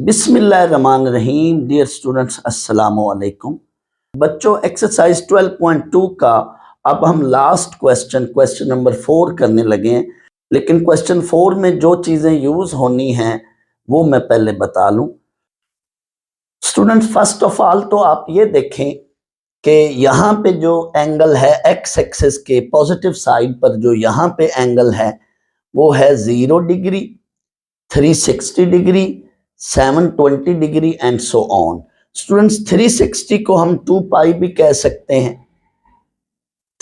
बिस्मिल्लाहिर्रहमानिर्रहीम। Dear students, अस्सलामु अलैकुम। बच्चों, एक्सरसाइज 12.2 का अब हम लास्ट क्वेश्चन नंबर 4 करने लगे हैं। लेकिन क्वेश्चन 4 में जो चीज़ें यूज़ होनी हैं वो मैं पहले बता लूँ। स्टूडेंट्स, फर्स्ट ऑफ ऑल तो आप ये देखें कि यहाँ पे जो एंगल है एक्स एक्सिस के पॉजिटिव साइड पर, जो यहाँ पे एंगल है वो है 0 degree, 360 degree, 720 degree and so on. Students, 360 को हम 2 पाई भी कह सकते हैं,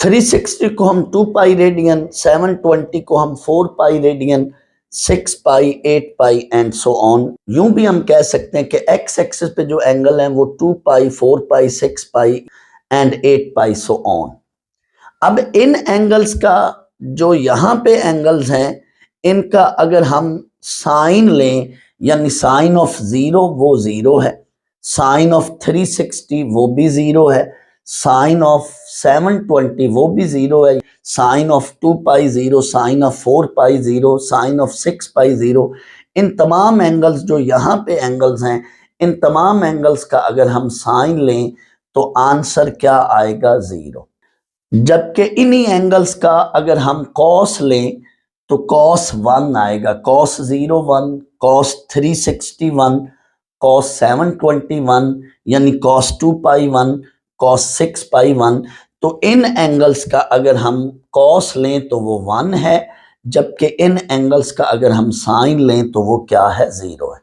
360 को हम 2 पाई रेडियन, 720 को हम 4 pi radian, 6 pi, 8 pi and so on. यूं भी हम कह सकते हैं कि एक्स एक्सिस पे जो एंगल है वो 2 पाई, 4 पाई, 6 पाई एंड 8 पाई सो ऑन। अब इन एंगल्स का जो यहाँ पे एंगल्स हैं इनका अगर हम साइन लें, यानी साइन ऑफ 0 वो 0 है, साइन ऑफ 360 वो भी 0 है, साइन ऑफ 720 वो भी 0 है, sine of 2 pi 0, sine of 4 pi 0, sine of 6 pi 0। इन तमाम एंगल्स जो यहाँ पे एंगल्स हैं, इन तमाम एंगल्स का अगर हम साइन लें तो आंसर क्या आएगा? 0। जबकि इन्हीं एंगल्स का अगर हम कॉस लें तो कॉस 1 आएगा, कॉस 0 1, कॉस 360 1, कॉस 721, यानी कॉस 2 पाई 1, कॉस 6 पाई 1। तो इन एंगल्स का अगर हम कॉस लें तो वो 1 है, जबकि इन एंगल्स का अगर हम साइन लें तो वो क्या है? 0 है।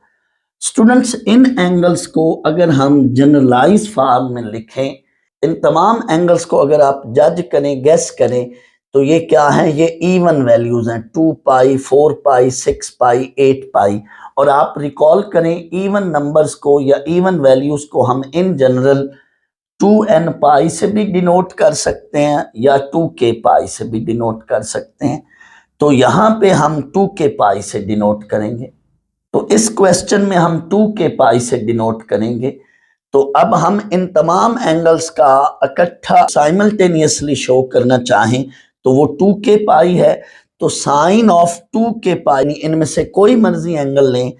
स्टूडेंट्स, इन एंगल्स को अगर हम जनरलाइज फॉर्म में लिखें, इन तमाम एंगल्स को अगर आप जज करें, गेस करें, तो ये क्या है? ये इवन वैल्यूज हैं, 2 पाई, 4 पाई, 6 पाई, 8 पाई। और आप रिकॉल करें, इवन नंबर्स को या इवन वैल्यूज को हम इन जनरल 2n पाई से भी डिनोट कर सकते हैं या 2k पाई से भी डिनोट कर सकते हैं। तो यहाँ पे हम 2k पाई से डिनोट करेंगे, तो इस क्वेश्चन में हम 2k पाई से डिनोट करेंगे। तो अब हम इन तमाम एंगल्स का इकट्ठा साइमल्टेनियसली शो करना चाहें तो वो 2k पाई है। तो साइन ऑफ 2k पाई, इनमें से कोई मर्जी एंगल लें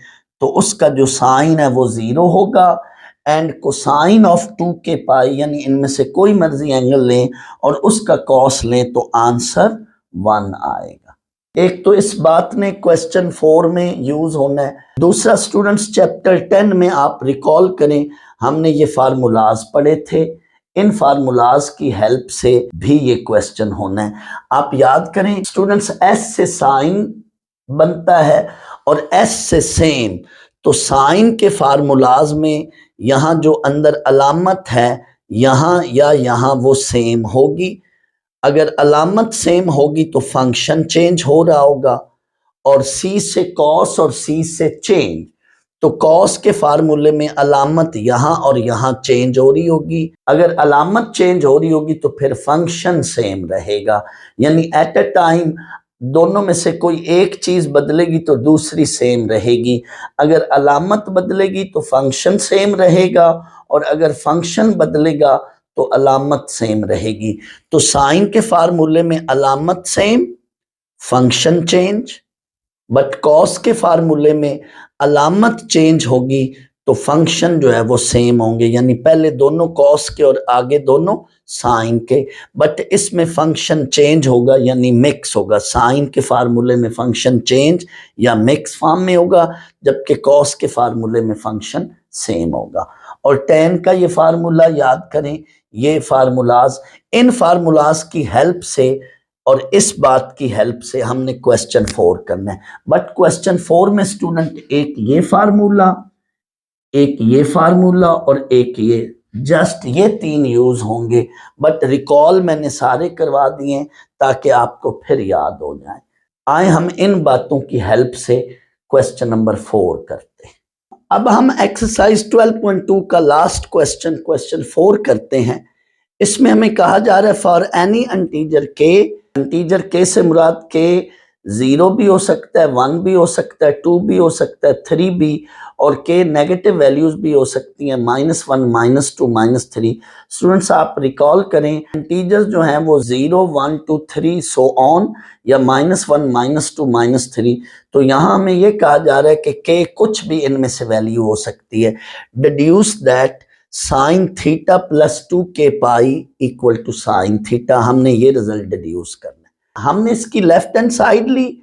तो उसका जो साइन है वो 0 होगा, एंड कोसाइन ऑफ 2k पाई, यानी इनमें से कोई मर्जी एंगल लें और उसका कॉस लें तो आंसर 1 आएगा। एक तो इस बात ने क्वेश्चन 4 में यूज होना है। दूसरा, स्टूडेंट्स, चैप्टर 10 में आप रिकॉल करें, हमने ये फार्मूलाज पढ़े थे, इन फार्मूलाज की हेल्प से भी ये क्वेश्चन होना है। आप याद करें स्टूडेंट्स, एस से साइन बनता है और एस से सेम। तो साइन के फार्मूलाज में यहाँ जो अंदर अलामत है यहाँ या यहाँ वो सेम होगी। अगर अलामत सेम होगी तो फंक्शन चेंज हो रहा होगा, और सी से कॉस और सी से चेंज, तो कॉस के फार्मूले में अलामत यहाँ और यहाँ चेंज हो रही होगी। अगर अलामत चेंज हो रही होगी तो फिर फंक्शन सेम रहेगा, यानी एट अ टाइम दोनों में से कोई एक चीज बदलेगी तो दूसरी सेम रहेगी। अगर अलामत बदलेगी तो फंक्शन सेम रहेगा, और अगर फंक्शन बदलेगा तो अलामत सेम रहेगी। तो साइन के फार्मूले में अलामत same, function change, but cos के फार्मूले में अलामत चेंज होगी तो फंक्शन जो है वो सेम होंगे, यानी पहले दोनों कॉस के और आगे दोनों साइन के। बट इसमें फंक्शन चेंज होगा, यानी मिक्स होगा। साइन के फार्मूले में फंक्शन चेंज या मिक्स फॉर्म में होगा, जबकि कॉस के फार्मूले में फंक्शन सेम होगा। और tan का ये फार्मूला याद करें, ये फार्मूलाज, इन फार्मूलाज की हेल्प से और इस बात की हेल्प से हमने क्वेश्चन 4 करना है। बट क्वेश्चन 4 में स्टूडेंट एक ये फार्मूला, एक ये फार्मूला और एक ये, जस्ट ये 3 यूज होंगे। बट रिकॉल मैंने सारे करवा दिए ताकि आपको फिर याद हो जाए। आए हम इन बातों की हेल्प से क्वेश्चन नंबर 4 करते हैं। अब हम एक्सरसाइज 12.2 का लास्ट क्वेश्चन 4 करते हैं। इसमें हमें कहा जा रहा है फॉर एनी इंटीजर के से मुराद के 0 भी हो सकता है, 1 भी हो सकता है, 2 भी हो सकता है, 3 भी, और के नेगेटिव वैल्यूज भी हो सकती हैं, -1, -2, -3। स्टूडेंट्स आप रिकॉल करें, इंटीजर्स जो हैं वो 0, 1, 2, 3 सो ऑन, या -1, -2, -3। तो यहाँ हमें ये कहा जा रहा है कि के कुछ भी इनमें से वैल्यू हो सकती है। Deduce that sine theta plus 2k pi equal to sine theta, हमने ये रिजल्ट डिड्यूस करना है। हमने इसकी लेफ्ट हैंड साइड ली।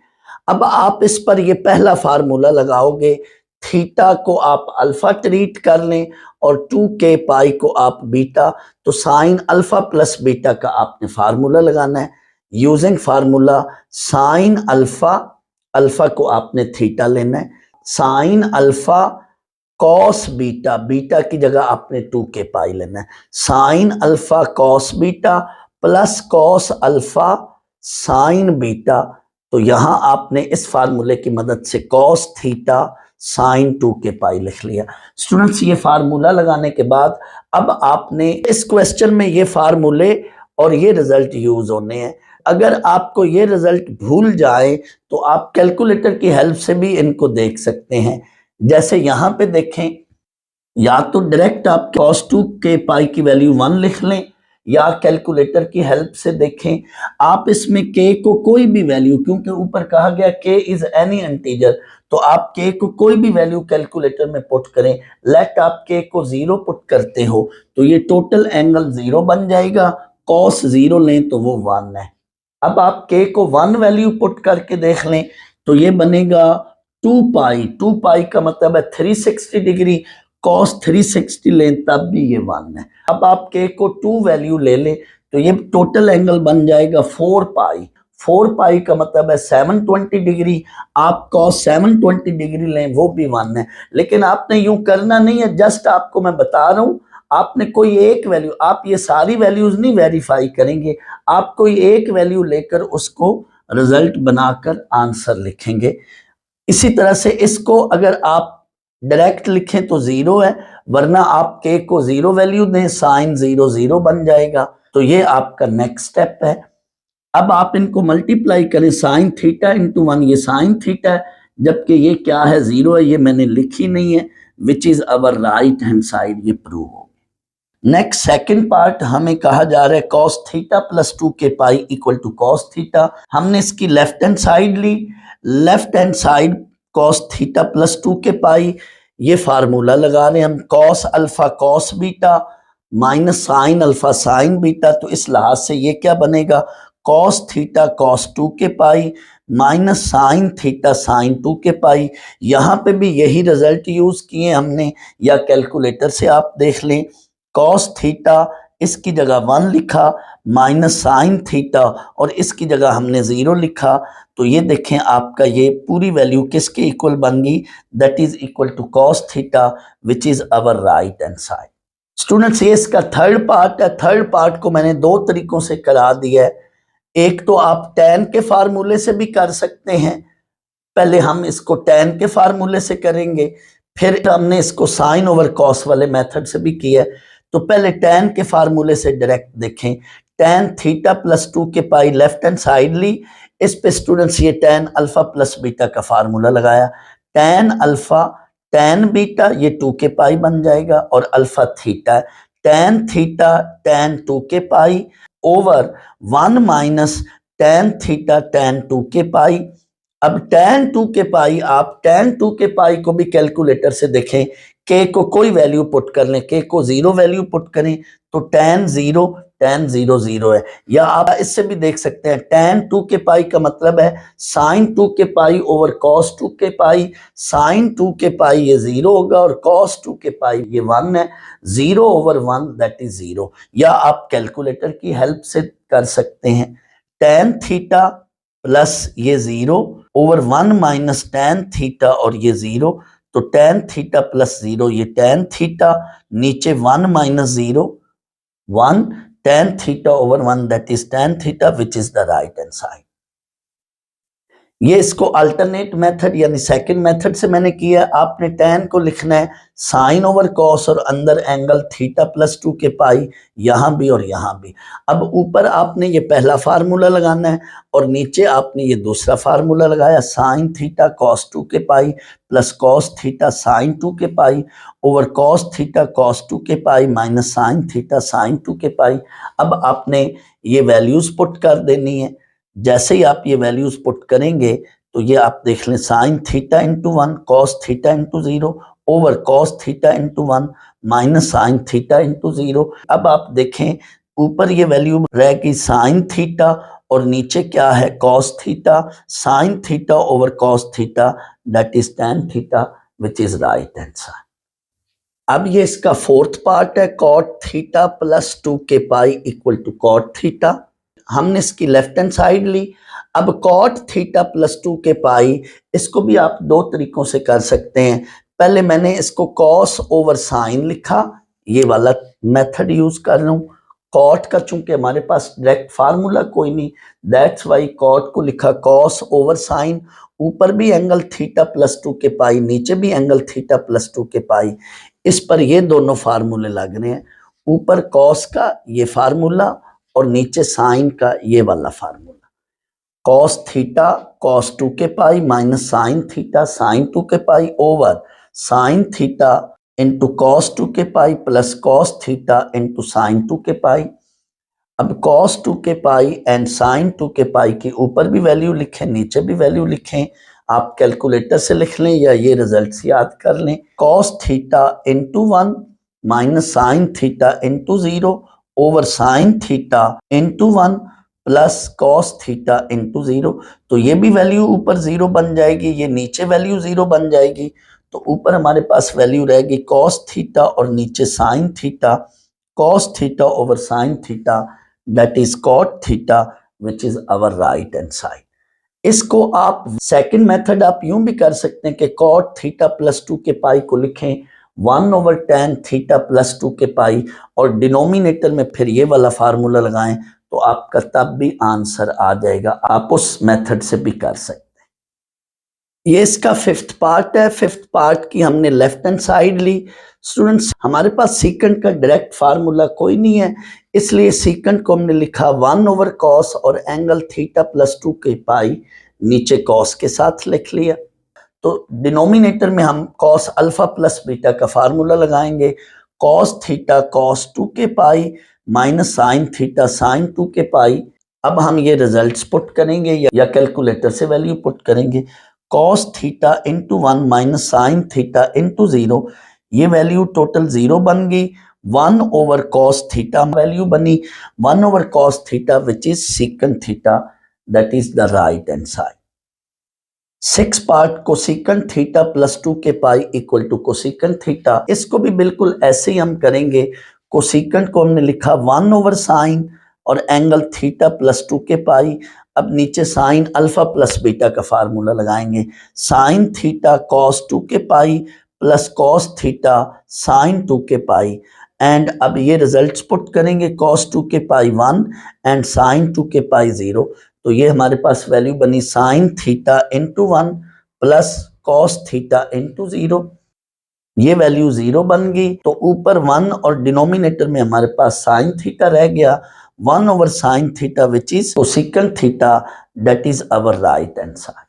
अब आप इस पर ये पहला फार्मूला लगाओगे, थीटा को आप अल्फा ट्रीट कर लें और 2k पाई को आप बीटा, तो साइन अल्फा प्लस बीटा का आपने फार्मूला लगाना है। Using formula sine alpha, alpha को आपने थीटा लेना है, sine alpha cos beta, beta की जगह आपने 2k पाई लेना है, sine alpha cos beta plus cos alpha sine beta. तो यहां आपने इस फार्मूले की मदद से कॉस थीटा साइन 2k पाई लिख लिया। स्टूडेंट्स ये फार्मूला लगाने के बाद अब आपने इस क्वेश्चन में ये फार्मूले और ये रिजल्ट यूज होने हैं। अगर आपको ये रिजल्ट भूल जाए तो आप कैलकुलेटर की हेल्प से भी इनको देख सकते हैं। जैसे यहां पे देखें, या तो डायरेक्ट आप cos 2k पाई की वैल्यू 1 लिख लें, या कैलकुलेटर की हेल्प से देखें। आप इसमें k को कोई भी वैल्यू, क्योंकि ऊपर कहा गया k इज एनी इंटीजर, तो आप k को कोई भी वैल्यू कैलकुलेटर में पुट करें। लेट आप k को 0 पुट करते हो तो ये टोटल एंगल 0 बन जाएगा, cos 0 लें तो वो 1 है। अब आप k को 1 वैल्यू पुट करके देख लें तो ये बनेगा 2 पाई, 2 पाई का मतलब है 360 डिग्री, cos 360 लें तब भी ये 1 है। अब आप k को 2 वैल्यू ले लें तो ये टोटल एंगल बन जाएगा 4 पाई, 4 पाई का मतलब है 720 डिग्री, आप cos 720 डिग्री लें वो भी 1 है। लेकिन आपने यूं करना नहीं है, जस्ट आपको मैं बता रहा हूं, आपने कोई एक वैल्यू, आप ये सारी वैल्यूज नहीं वेरीफाई करेंगे, आप कोई एक वैल्यू लेकर उसको रिजल्ट बनाकर आंसर लिखेंगे। इसी तरह से इसको अगर आप डायरेक्ट लिखें तो 0 है, वरना आप k को 0 वैल्यू दें, साइन 0 0 बन जाएगा। तो ये आपका नेक्स्ट स्टेप है। अब आप इनको मल्टीप्लाई करें, साइन थीटा इंटू 1, ये साइन थीटा है, जबकि ये क्या है 0 है, ये मैंने लिखी नहीं है, which is our right hand side, ये प्रूव हो। नेक्स्ट सेकंड पार्ट हमें कहा जा रहा है cos theta plus 2k pi equal to cos theta. हमने इसकी लेफ्ट हैंड साइड ली, left hand side cos theta plus 2k pi, ये फार्मूला लगा रहे हैं हम, cos alpha cos beta minus sine alpha sine beta. तो इस लिहाज से ये क्या बनेगा, cos theta cos 2k pi minus sine theta sine 2k पाई। यहाँ पे भी यही रिजल्ट यूज किए हमने, या कैलकुलेटर से आप देख लें, cos थीटा इसकी जगह 1 लिखा, माइनस साइन थीटा और इसकी जगह हमने 0 लिखा। तो ये देखें आपका ये पूरी वैल्यू किसके इक्वल बन गई, that is equal to cos theta which is our right hand side. Students ये इसका थर्ड पार्ट है। थर्ड पार्ट को मैंने दो तरीकों से करा दिया है। एक तो आप tan के फार्मूले से भी कर सकते हैं, पहले हम इसको tan के फार्मूले से करेंगे, फिर हमने इसको साइन ओवर कॉस वाले मेथड से भी किया है। तो पहले tan के फार्मूले से डायरेक्ट देखें, tan थीटा प्लस 2k पाई लेफ्ट हैंड साइड ली, इस पे स्टूडेंट्स ये tan अल्फा प्लस बीटा का फार्मूला लगाया, tan अल्फा tan बीटा ये 2k पाई बन जाएगा, और alpha theta tan theta tan 2k pi over 1 minus tan theta tan 2k पाई। अब tan 2k पाई, आप tan 2k पाई को भी कैलकुलेटर से देखें, k को कोई वैल्यू पुट कर लें, k को 0 वैल्यू पुट करें तो tan 0 0 है। या आप इससे भी देख सकते हैं, tan 2k पाई का मतलब है sin 2k pi over cos 2k पाई, sin 2k पाई ये 0 होगा और cos 2k पाई ये 1 है, 0 ओवर 1 दैट इज 0। या आप कैलकुलेटर की हेल्प से कर सकते हैं, tan थीटा प्लस ये 0 ओवर 1 माइनस tan थीटा और ये 0, तो tan थीटा प्लस 0 ये tan थीटा, नीचे 1 minus 0 1, tan theta over 1 that is tan theta which is the right hand side. ये इसको अल्टरनेट मेथड यानी सेकंड मेथड से मैंने किया। आपने tan को लिखना है साइन ओवर कॉस और अंदर एंगल थीटा प्लस 2 के पाई, यहाँ भी और यहाँ भी। अब ऊपर आपने ये पहला फार्मूला लगाना है और नीचे आपने ये दूसरा फार्मूला लगाया, साइन थीटा कॉस 2 के pi plus cos theta sign 2 के pi over cos theta cos 2 के pi minus sine theta sine 2 के पाई। अब आपने ये वैल्यूज पुट कर देनी है। जैसे ही आप ये वैल्यूज पुट करेंगे तो ये आप देख लें, sine theta into 1 cos theta into 0 over cos theta into 1 minus sine theta into 0। अब आप देखें ऊपर ये वैल्यू रहेगी साइन थीटा और नीचे क्या है cos theta, sine theta over cos theta that is tan theta which is right hand side. अब ये इसका फोर्थ पार्ट है, कॉट थीटा प्लस 2 के pi equal to cot theta. हमने इसकी लेफ्ट हैंड साइड ली। अब कॉट थीटा प्लस 2 के पाई, इसको भी आप दो तरीकों से कर सकते हैं। पहले मैंने इसको कॉस ओवर साइन लिखा, ये वाला मेथड यूज कर लूं। कॉट का चूंकि हमारे पास डायरेक्ट फार्मूला कोई नहीं, दैट्स वाई कॉट को लिखा कॉस ओवर साइन। ऊपर भी एंगल थीटा प्लस 2 के पाई, नीचे भी एंगल थीटा प्लस 2 के पाई। इस पर ये दोनों फार्मूले लग रहे हैं, ऊपर कॉस का ये फार्मूला और नीचे साइन का ये वाला फार्मूला। कॉस थीटा कॉस 2 के pi minus sine theta sine 2 के pi over sine theta into cos 2 के pi plus cos theta into sine 2 के पाई। अब कॉस 2 के पाई एंड साइन 2 के पाई की ऊपर भी वैल्यू लिखें, नीचे भी वैल्यू लिखें। आप कैलकुलेटर से लिख लें या ये रिजल्ट्स याद कर लें। Cos theta into 1 minus sine theta into 0 over sine theta into 1 plus cos theta into 0। तो ये भी वैल्यू ऊपर 0 बन जाएगी, ये नीचे वैल्यू 0 बन जाएगी। तो ऊपर हमारे पास वैल्यू रहेगी कॉस थीटा और नीचे sine theta, cos theta over sine theta that is cot theta which is our right hand side. इसको आप सेकंड मेथड आप यूं भी कर सकते हैं कि कॉट थीटा प्लस 2 के पाई को लिखें 1 ओवर tan थीटा प्लस 2 के पाई और डिनोमिनेटर में फिर ये वाला फार्मूला लगाएं तो आपका तब भी आंसर आ जाएगा। आप उस मेथड से भी कर सकते हैं। ये इसका फिफ्थ पार्ट है। फिफ्थ पार्ट की हमने लेफ्ट हैंड साइड ली। स्टूडेंट्स हमारे पास सीकेंट का डायरेक्ट फार्मूला कोई नहीं है, इसलिए सीकेंट को हमने लिखा 1 ओवर कॉस और एंगल थीटा प्लस 2 के पाई, नीचे कॉस के साथ लिख लिया। तो डिनोमिनेटर में हम कॉस अल्फा प्लस बीटा का फार्मूला लगाएंगे, कॉस थीटा कॉस 2 के pi minus sine theta sine 2 के पाई। अब हम ये रिजल्ट्स पुट करेंगे या कैलकुलेटर से वैल्यू पुट करेंगे। Cos theta into 1 minus sine theta into 0, ये वैल्यू टोटल 0 बन गई। 1 ओवर कॉस थीटा वैल्यू बनी 1 over cos theta which is secant theta that is the right hand side. 6 part cosecant theta plus 2 के pi equal to cosecant theta. इसको भी बिल्कुल ऐसे ही हम करेंगे। कोसेकेंट को हमने लिखा 1 ओवर साइन और एंगल थीटा प्लस 2 के पाई। अब नीचे साइन अल्फा प्लस बीटा का फार्मूला लगाएंगे, साइन थीटा कॉस 2 के pi plus cos theta sign 2 के पाई। एंड अब ये रिजल्ट्स पुट करेंगे, कॉस 2 के पाई 1 एंड साइन 2 के पाई 0। तो ये हमारे पास वैल्यू बनी sine theta into 1 plus cos theta into 0, ये वैल्यू 0 बन गई। तो ऊपर 1 और डिनोमिनेटर में हमारे पास साइन थीटा रह गया, 1 over sine theta which is cosecant theta that is our right hand side.